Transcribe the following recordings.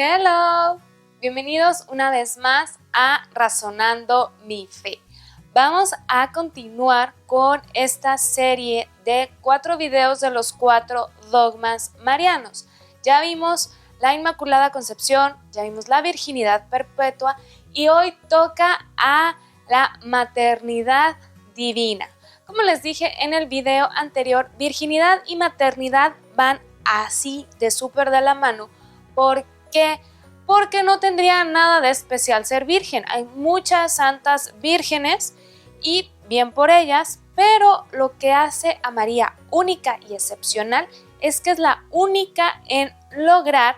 Hello, bienvenidos una vez más a Razonando mi Fe. Vamos a continuar con esta serie de 4 videos de los 4 dogmas marianos. Ya vimos la Inmaculada Concepción, ya vimos la virginidad perpetua y hoy toca a la maternidad divina. Como les dije en el video anterior, virginidad y maternidad van así de súper de la mano. ¿Por qué? Porque no tendría nada de especial ser virgen. Hay muchas santas vírgenes y bien por ellas, pero lo que hace a María única y excepcional es que es la única en lograr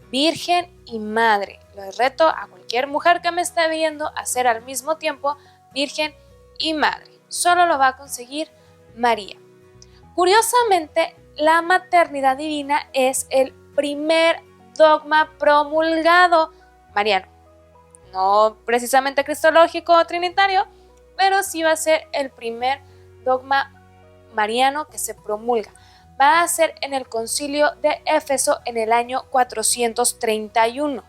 virgen y madre. Les reto a cualquier mujer que me esté viendo a ser al mismo tiempo virgen y madre. Solo lo va a conseguir María. Curiosamente, la maternidad divina es el primer dogma promulgado mariano. No precisamente cristológico o trinitario, pero sí va a ser el primer dogma mariano que se promulga. Va a ser en el concilio de Éfeso en el año 431.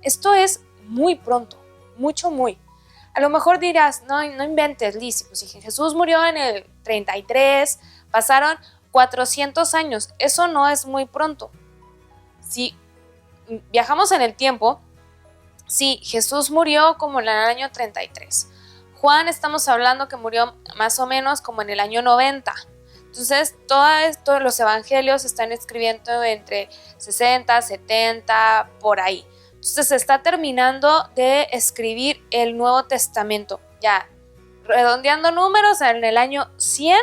Esto es muy pronto, muy. A lo mejor dirás, no inventes, Liz, pues si Jesús murió en el 33, pasaron 400 años, eso no es muy pronto. Si viajamos en el tiempo, sí, Jesús murió como en el año 33. Juan estamos hablando que murió más o menos como en el año 90. Entonces, todos los evangelios se están escribiendo entre 60, 70, por ahí. Entonces, se está terminando de escribir el Nuevo Testamento. Ya, redondeando números, en el año 100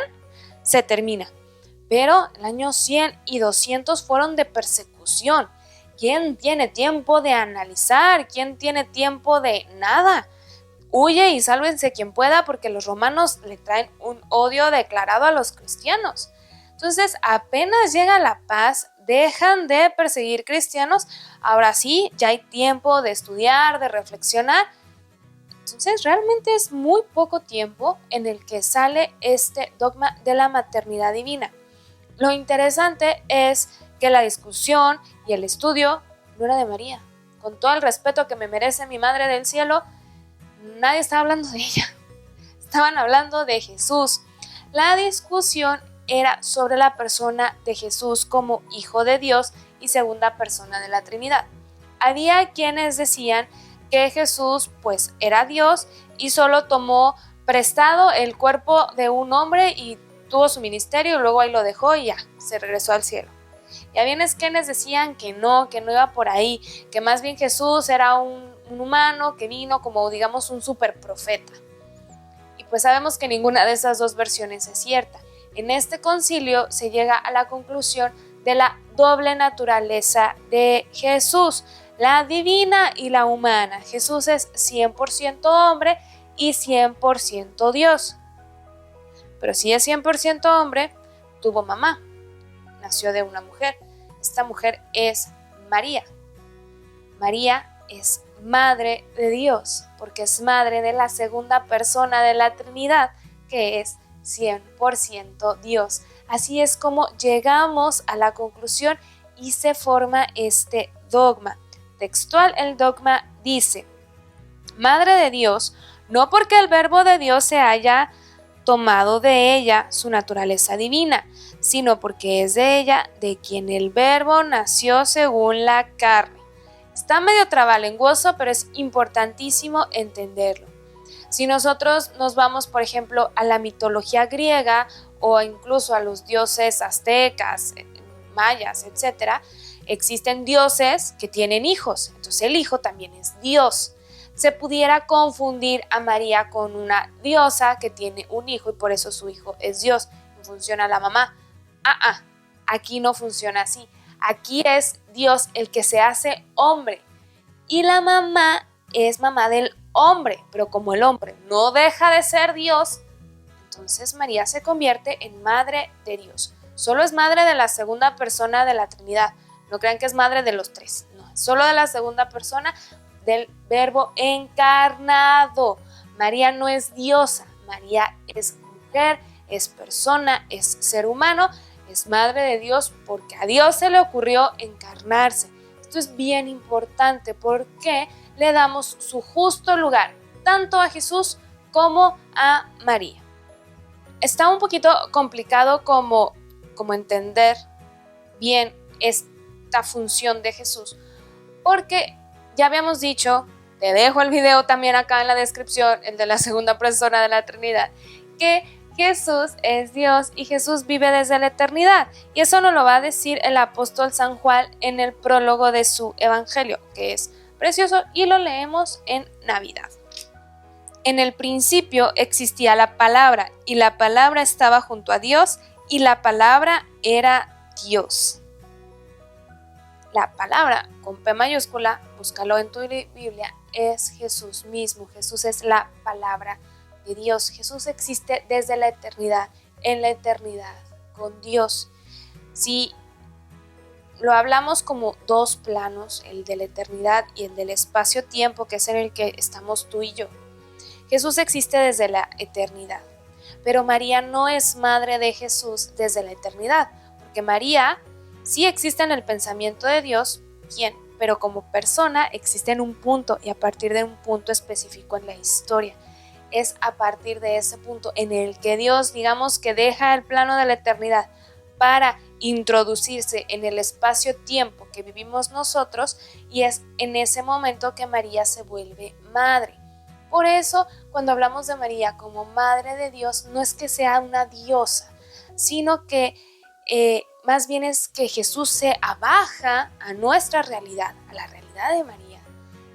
se termina. Pero el año 100 y 200 fueron de persecución. ¿Quién tiene tiempo de analizar? ¿Quién tiene tiempo de nada? Huye y sálvense quien pueda porque los romanos le traen un odio declarado a los cristianos. Entonces, apenas llega la paz, dejan de perseguir cristianos, ahora sí, ya hay tiempo de estudiar, de reflexionar. Entonces, realmente es muy poco tiempo en el que sale este dogma de la maternidad divina. Lo interesante es que la discusión y el estudio no era de María. Con todo el respeto que me merece mi Madre del Cielo, nadie estaba hablando de ella. Estaban hablando de Jesús. La discusión era sobre la persona de Jesús como Hijo de Dios y segunda persona de la Trinidad. Había quienes decían que Jesús pues era Dios y solo tomó prestado el cuerpo de un hombre y tuvo su ministerio y luego ahí lo dejó y ya, se regresó al cielo. Y había quienes decían que no iba por ahí, que más bien Jesús era un humano que vino como digamos un super profeta. Y pues sabemos que ninguna de esas dos versiones es cierta. En este concilio se llega a la conclusión de la doble naturaleza de Jesús, la divina y la humana. Jesús es 100% hombre y 100% Dios. Pero si es 100% hombre, tuvo mamá, nació de una mujer. Esta mujer es María. María es madre de Dios, porque es madre de la segunda persona de la Trinidad, que es 100% Dios. Así es como llegamos a la conclusión y se forma este dogma. Textual, el dogma dice: Madre de Dios, no porque el verbo de Dios se haya tomado de ella su naturaleza divina, sino porque es de ella de quien el verbo nació según la carne. Está medio trabalenguoso, pero es importantísimo entenderlo. Si nosotros nos vamos, por ejemplo, a la mitología griega o incluso a los dioses aztecas, mayas, etc., existen dioses que tienen hijos, entonces el hijo también es Dios. Se pudiera confundir a María con una diosa que tiene un hijo y por eso su hijo es Dios. Funciona la mamá. Aquí no funciona así. Aquí es Dios el que se hace hombre y la mamá es mamá del hombre, pero como el hombre no deja de ser Dios, entonces María se convierte en madre de Dios. Solo es madre de la segunda persona de la Trinidad. No crean que es madre de los tres, no, solo de la segunda persona del verbo encarnado. María no es diosa, María es mujer, es persona, es ser humano, es madre de Dios porque a Dios se le ocurrió encarnarse. Esto es bien importante porque le damos su justo lugar, tanto a Jesús como a María. Está un poquito complicado como entender bien esta función de Jesús, porque ya habíamos dicho, te dejo el video también acá en la descripción, el de la segunda persona de la Trinidad, que Jesús es Dios y Jesús vive desde la eternidad. Y eso nos lo va a decir el apóstol San Juan en el prólogo de su evangelio, que es precioso y lo leemos en Navidad. En el principio existía la palabra y la palabra estaba junto a Dios y la palabra era Dios. La palabra con P mayúscula, búscalo en tu Biblia, es Jesús mismo. Jesús es la palabra de Dios. Jesús existe desde la eternidad, en la eternidad, con Dios. Si lo hablamos como dos planos, el de la eternidad y el del espacio-tiempo, que es en el que estamos tú y yo, Jesús existe desde la eternidad. Pero María no es madre de Jesús desde la eternidad, porque María sí existe en el pensamiento de Dios, bien, pero como persona existe en un punto y a partir de un punto específico en la historia. Es a partir de ese punto en el que Dios, digamos que deja el plano de la eternidad para introducirse en el espacio-tiempo que vivimos nosotros, y es en ese momento que María se vuelve madre. Por eso, cuando hablamos de María como Madre de Dios, no es que sea una diosa, sino que más bien es que Jesús se abaja a nuestra realidad, a la realidad de María,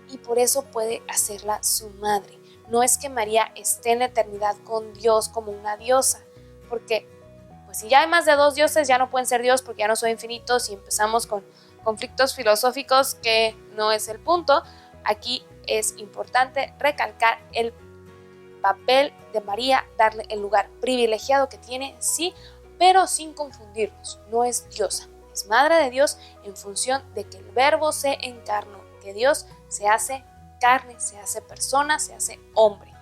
y por eso puede hacerla su madre. No es que María esté en la eternidad con Dios como una diosa, porque pues si ya hay más de dos dioses ya no pueden ser Dios porque ya no son infinitos y empezamos con conflictos filosóficos que no es el punto. Aquí es importante recalcar el papel de María, darle el lugar privilegiado que tiene, sí, pero sin confundirnos. No es diosa, es madre de Dios en función de que el verbo se encarnó, que Dios se hace carne, se hace persona, se hace hombre.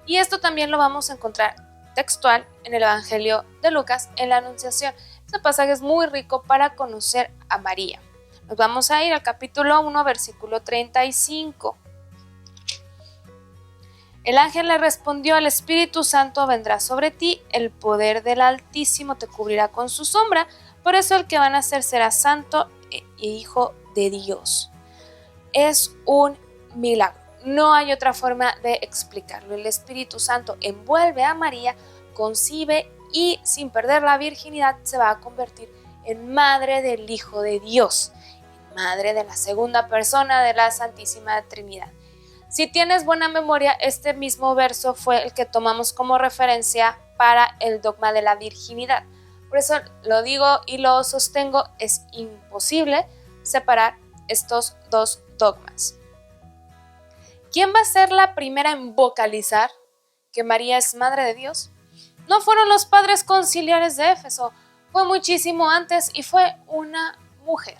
Y esto también lo vamos a encontrar textual en el Evangelio de Lucas, en la Anunciación. Este pasaje es muy rico para conocer a María. Nos vamos a ir al capítulo 1, versículo 35. El ángel le respondió: el Espíritu Santo vendrá sobre ti, el poder del Altísimo te cubrirá con su sombra, por eso el que va a nacer será santo e hijo de Dios. Es un milagro, no hay otra forma de explicarlo. El Espíritu Santo envuelve a María, concibe y sin perder la virginidad se va a convertir en madre del Hijo de Dios, en madre de la segunda persona de la Santísima Trinidad. Si tienes buena memoria, este mismo verso fue el que tomamos como referencia para el dogma de la virginidad. Por eso lo digo y lo sostengo, es imposible separar estos dos dogmas. ¿Quién va a ser la primera en vocalizar que María es Madre de Dios? No fueron los padres conciliares de Éfeso, fue muchísimo antes y fue una mujer.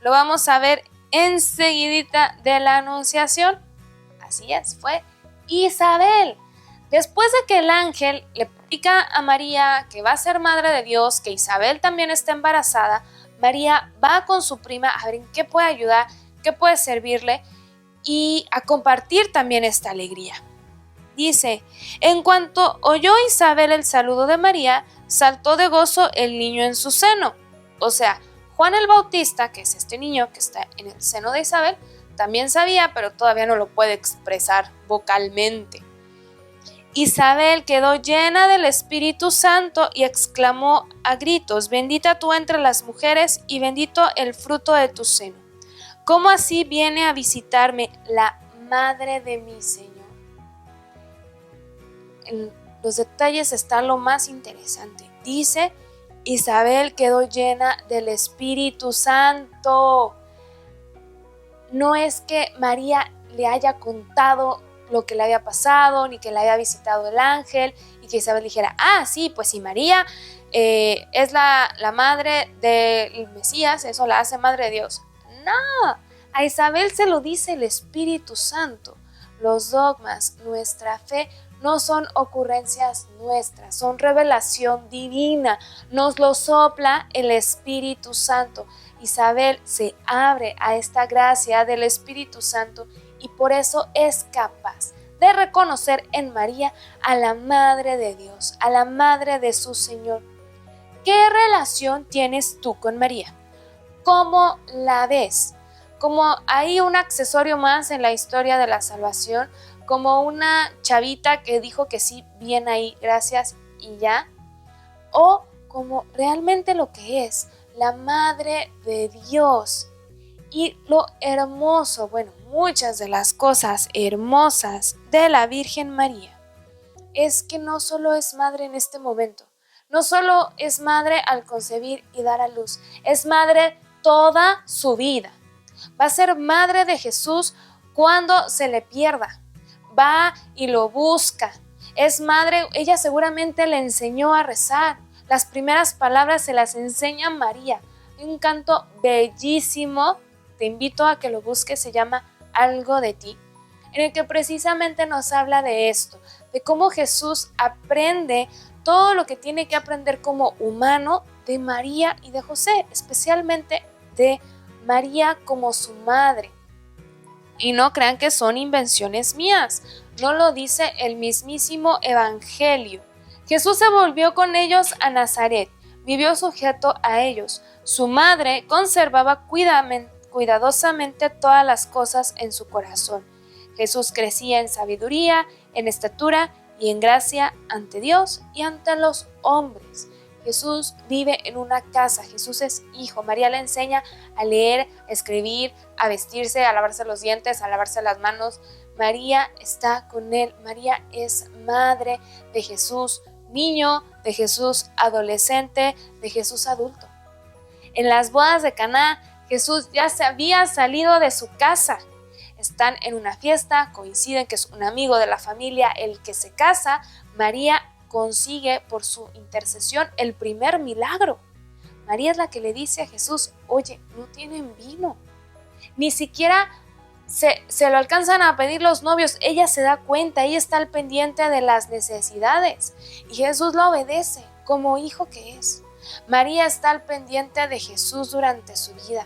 Lo vamos a ver enseguidita de la Anunciación. Así es, fue Isabel. Después de que el ángel le explica a María que va a ser Madre de Dios, que Isabel también está embarazada, María va con su prima a ver en qué puede ayudar, qué puede servirle y a compartir también esta alegría. Dice: en cuanto oyó Isabel el saludo de María, saltó de gozo el niño en su seno. O sea, Juan el Bautista, que es este niño que está en el seno de Isabel, también sabía, pero todavía no lo puede expresar vocalmente. Isabel quedó llena del Espíritu Santo y exclamó a gritos: bendita tú entre las mujeres y bendito el fruto de tu seno. ¿Cómo así viene a visitarme la madre de mi Señor? En los detalles está lo más interesante. Dice: Isabel quedó llena del Espíritu Santo. No es que María le haya contado lo que le había pasado, ni que le había visitado el ángel, y que Isabel dijera: ah, sí, pues si María es la madre del Mesías, eso la hace madre de Dios. No, a Isabel se lo dice el Espíritu Santo. Los dogmas, nuestra fe, no son ocurrencias nuestras, son revelación divina, nos lo sopla el Espíritu Santo. Isabel se abre a esta gracia del Espíritu Santo y por eso es capaz de reconocer en María a la Madre de Dios, a la Madre de su Señor. ¿Qué relación tienes tú con María? ¿Cómo la ves? ¿Como hay un accesorio más en la historia de la salvación? ¿Como una chavita que dijo que sí, bien ahí, gracias y ya? ¿O como realmente lo que es la Madre de Dios? Y lo hermoso, bueno, muchas de las cosas hermosas de la Virgen María es que no solo es madre en este momento, no solo es madre al concebir y dar a luz, es madre toda su vida. Va a ser madre de Jesús cuando se le pierda, va y lo busca. Es madre, ella seguramente le enseñó a rezar. Las primeras palabras se las enseña María. Un canto bellísimo, te invito a que lo busques, se llama Algo de ti, en el que precisamente nos habla de esto, de cómo Jesús aprende todo lo que tiene que aprender como humano de María y de José, especialmente de María como su madre. Y no crean que son invenciones mías, no lo dice el mismísimo Evangelio. Jesús se volvió con ellos a Nazaret, vivió sujeto a ellos. Su madre conservaba cuidadosamente todas las cosas en su corazón. Jesús crecía en sabiduría, en estatura y en gracia ante Dios y ante los hombres. Jesús vive en una casa, Jesús es hijo. María le enseña a leer, a escribir, a vestirse, a lavarse los dientes, a lavarse las manos. María está con él, María es madre de Jesús niño, de Jesús adolescente, de Jesús adulto. En las bodas de Caná, Jesús ya se había salido de su casa. Están en una fiesta, coinciden que es un amigo de la familia el que se casa. María consigue por su intercesión el primer milagro. María es la que le dice a Jesús, oye, no tienen vino. Ni siquiera se lo alcanzan a pedir los novios. Ella se da cuenta, ella está al pendiente de las necesidades. Y Jesús la obedece como hijo que es. María está al pendiente de Jesús durante su vida.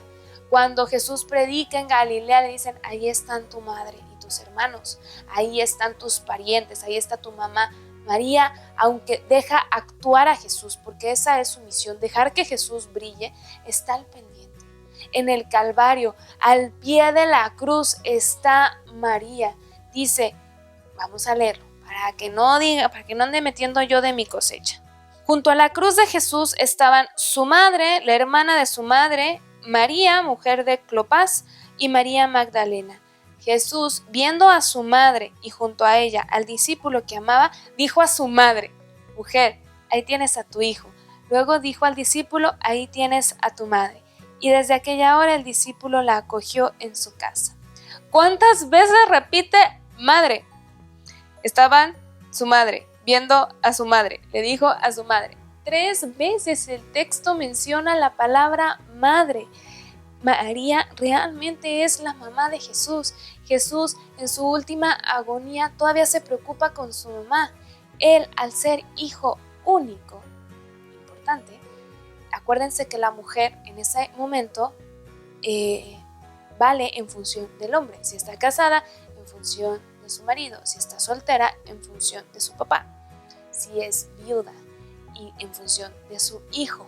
Cuando Jesús predica en Galilea, le dicen, ahí están tu madre y tus hermanos, ahí están tus parientes, ahí está tu mamá. María, aunque deja actuar a Jesús, porque esa es su misión, dejar que Jesús brille, está al pendiente. En el Calvario, al pie de la cruz, está María. Dice, vamos a leerlo, para que no ande metiendo yo de mi cosecha. Junto a la cruz de Jesús estaban su madre, la hermana de su madre, María, mujer de Clopas, y María Magdalena. Jesús, viendo a su madre y junto a ella al discípulo que amaba, dijo a su madre, mujer, ahí tienes a tu hijo. Luego dijo al discípulo, ahí tienes a tu madre. Y desde aquella hora el discípulo la acogió en su casa. ¿Cuántas veces repite madre? Estaban su madre, viendo a su madre, le dijo a su madre. 3 veces el texto menciona la palabra madre. María realmente es la mamá de Jesús. Jesús en su última agonía todavía se preocupa con su mamá. Él, al ser hijo único, importante, acuérdense que la mujer en ese momento vale en función del hombre. Si está casada, en función de su marido. Si está soltera, en función de su papá. Si es viuda, y en función de su hijo.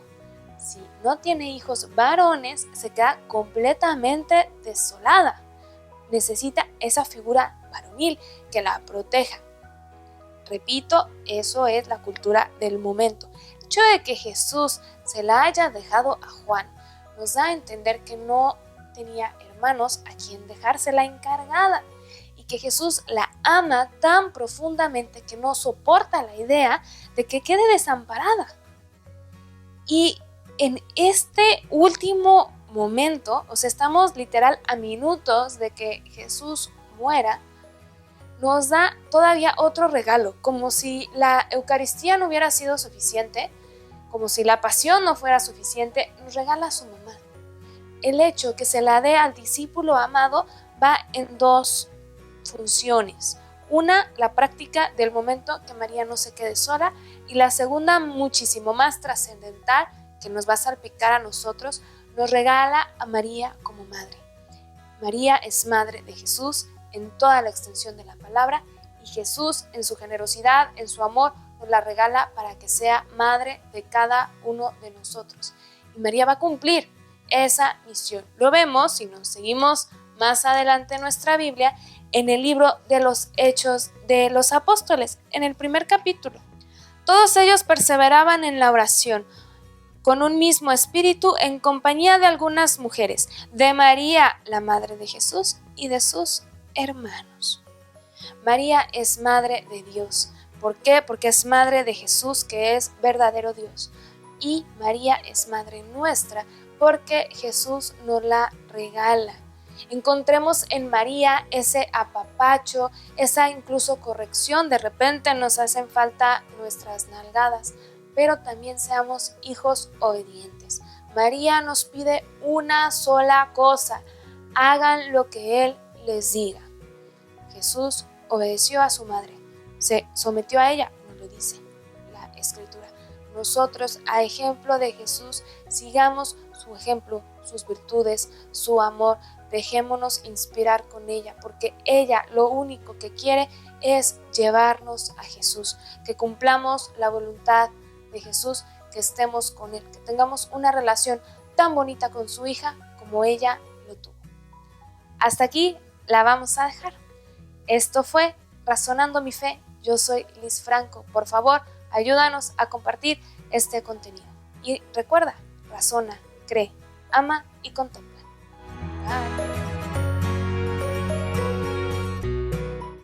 Si no tiene hijos varones, se queda completamente desolada. Necesita esa figura varonil que la proteja. Repito, eso es la cultura del momento. El hecho de que Jesús se la haya dejado a Juan nos da a entender que no tenía hermanos a quien dejársela encargada y que Jesús la ama tan profundamente que no soporta la idea de que quede desamparada. Y en este último momento, o sea, estamos literal a minutos de que Jesús muera, nos da todavía otro regalo, como si la Eucaristía no hubiera sido suficiente, como si la pasión no fuera suficiente, nos regala a su mamá. El hecho que se la dé al discípulo amado va en 2 funciones. Una, la práctica del momento que María no se quede sola, y la segunda, muchísimo más trascendental, que nos va a salpicar a nosotros, nos regala a María como madre. María es madre de Jesús en toda la extensión de la palabra, y Jesús en su generosidad, en su amor, nos la regala para que sea madre de cada uno de nosotros. Y María va a cumplir esa misión. Lo vemos, si nos seguimos más adelante en nuestra Biblia, en el libro de los Hechos de los Apóstoles, en el primer capítulo. Todos ellos perseveraban en la oración, con un mismo espíritu, en compañía de algunas mujeres, de María, la madre de Jesús, y de sus hermanos. María es madre de Dios. ¿Por qué? Porque es madre de Jesús, que es verdadero Dios. Y María es madre nuestra, porque Jesús nos la regala. Encontremos en María ese apapacho, esa incluso corrección. De repente nos hacen falta nuestras nalgadas, pero también seamos hijos obedientes. María nos pide una sola cosa: hagan lo que Él les diga. Jesús obedeció a su madre, se sometió a ella, nos lo dice la Escritura. Nosotros, a ejemplo de Jesús, sigamos su ejemplo, sus virtudes, su amor. Dejémonos inspirar con ella, porque ella lo único que quiere es llevarnos a Jesús, que cumplamos la voluntad de Jesús, que estemos con Él, que tengamos una relación tan bonita con su hija como ella lo tuvo. Hasta aquí la vamos a dejar. Esto fue Razonando mi Fe. Yo soy Liz Franco. Por favor, ayúdanos a compartir este contenido. Y recuerda, razona, cree, ama y contempla. Bye.